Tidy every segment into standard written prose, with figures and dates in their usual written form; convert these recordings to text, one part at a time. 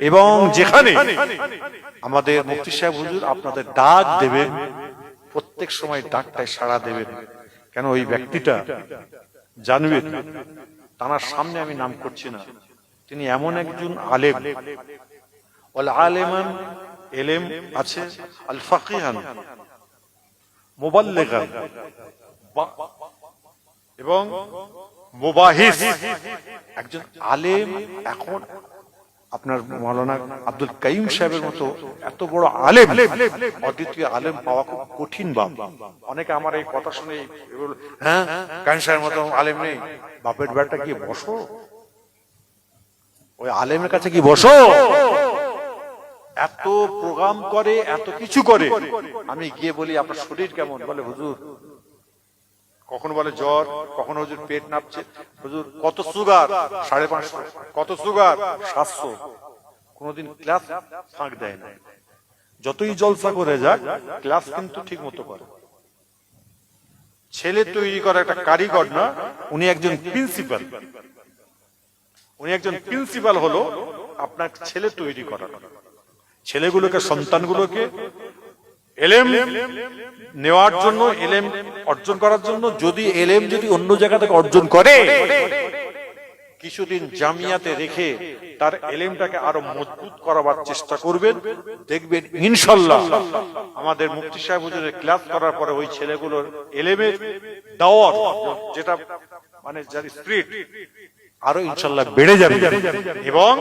এবং যেখানে আমাদের মুফতি সাহেব হুজুর আপনাদের ডাক দেবেন, প্রত্যেক সময় ডাকটায় সাড়া দেবেন। কেন ওই ব্যক্তিটা জানবেন, তার সামনে আমি নাম করছি না, তিনি এমন একজন আলেম, ওয়াল আলেমান এলেম আছে, আল ফাকিহান মুবাল্লিগান এবং মুবাহিস, একজন আলেম। এখন আপনার মাওলানা আব্দুল কাইম সাহেবের মতো এত বড় আলেম, অদ্বিতীয় আলেম পাওয়া খুব কঠিন বাপ। অনেকে আমার এই কথা শুনে হ্যাঁ কাইম সাহেবের মতো আলেম নেই, বাপের বেটা গিয়ে বসো, ওই আলেমের কাছে কি বসো। এত প্রোগ্রাম করে, এত কিছু করে, আমি গিয়ে বলি আপনার শরীর কেমন, বলে হুজুর, কখনো বলে জ্বর, কখনো হুজুর পেট নাপছে, হুজুর কত সুগার, 550, কত সুগার 700। কোনদিন ক্লাস ফাঁক দেয় না, যতই জলসা করে যাক ক্লাস কিন্তু ঠিক মতো করে। ছেলে তৈরি করা একটা কারিগর না, উনি একজন প্রিন্সিপাল। উনি একজন প্রিন্সিপাল হলো আপনার ছেলে তৈরি করা, ছেলেগুলোকে, সন্তানগুলোকে এলেম নেওয়ার জন্য, এলেম অর্জন করার জন্য। যদি এলেম যদি অন্য জায়গা থেকে অর্জন করে, কিছুদিন জামিয়াতে রেখে তার এলেমটাকে আরো মজবুত করাবার চেষ্টা করবেন, দেখবেন ইনশাআল্লাহ আমাদের মুফতি সাহেব হুজুরের ক্লাস করার পরে ওই ছেলেগুলোর এলেমের দাওয়াত, যেটা মানে যার স্পিরিট আরো ইনশাআল্লাহ বেড়ে যাবে। এবং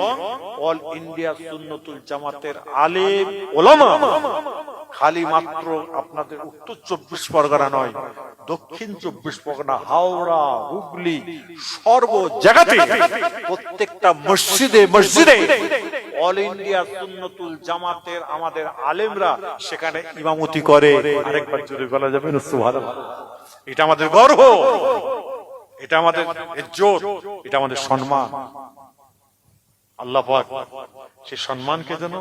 অল ইন্ডিয়া সুন্নতুল জামাতের আলেম ওলামা খালি মাত্র আপনাদের উত্তর 24 পরগনা নয়, দক্ষিণ 24 পরগনা, হাওড়া, হুগলি, সর্ব জায়গাতে প্রত্যেকটা মসজিদে মসজিদে অল ইন্ডিয়া সুন্নতুল জামাতের আমাদের আলেমরা সেখানে ইমামতি করে। আরেকবার জোরে বলা যাবে না সুবহানাল্লাহ। এটা আমাদের গর্ব, এটা আমাদের ইজ্জত, এটা আমাদের সম্মান। আল্লাহ পাক সেই সম্মানকে যেন,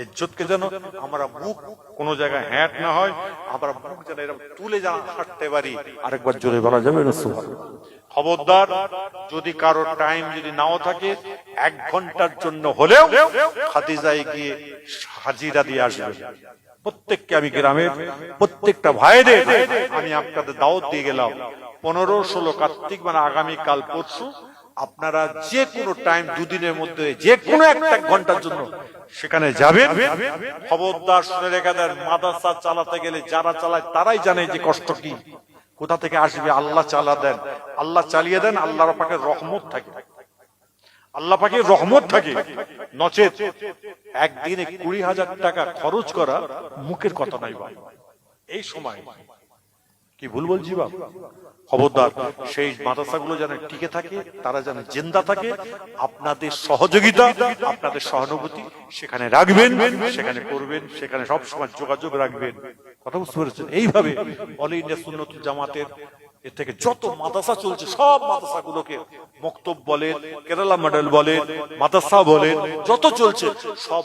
ইজ্জতকে যেন আমরা মুখ কোন জায়গায় হ্যাট না হয়, আমরা মুখ যেন এরকম তুলে যেন হাঁটতে পারি। আরেকবার জোরে বলা যাবে না সুবহানাল্লাহ। খবরদার, যদি কারোর টাইম যদি নাও থাকে, 1 ঘন্টার জন্য হলেও খাদিজায় গিয়ে হাজিরা দিয়ে আসবে। প্রত্যেককে আমি গ্রামের প্রত্যেকটা ভাইদের আমি আপনাদের দাওয়াত দিয়ে গেলাম, 15-16 কার্তিক মানে আগামীকাল পরশু আপনারা যে কোনো টাইম, 2 দিনের মধ্যে যে কোনো একটা ঘন্টার জন্য সেখানে যাবেন। খবরদার শুনে রেখে দেন, মাদ্রাসা চালাতে গেলে যারা চালায় তারাই জানে যে কষ্ট কি, কোথা থেকে আসবে। আল্লাহ চালা দেন, আল্লাহ চালিয়ে দেন, আল্লাহর পাকের রহমত থাকে, আল্লাহ পাকের রহমত থাকে। নচেত একদিনে 20,000 টাকা খরচ করা মুখের কথা নাই ভাই। এই সময় কি ভুল বলছি বাপ? খবরদার, সেই মাদ্রাসাগুলো যেন টিকে থাকে, তারা যেন জিন্দা থাকে। আপনাদের সহযোগিতা, আপনাদের সহানুভূতি সেখানে রাখবেন, সেখানে করবেন, সেখানে সব সময় যোগাযোগ রাখবেন। কথা বুঝতে পেরেছেন? এইভাবে অল ইন্ডিয়া সুন্নতুল জামাতের এর থেকে যত মাদ্রাসা চলছে, সব মাদ্রাসাগুলোকে, মক্তব বলেন, কেরালা মডেল বলেন, মাদ্রাসা বলেন, যত চলছে সব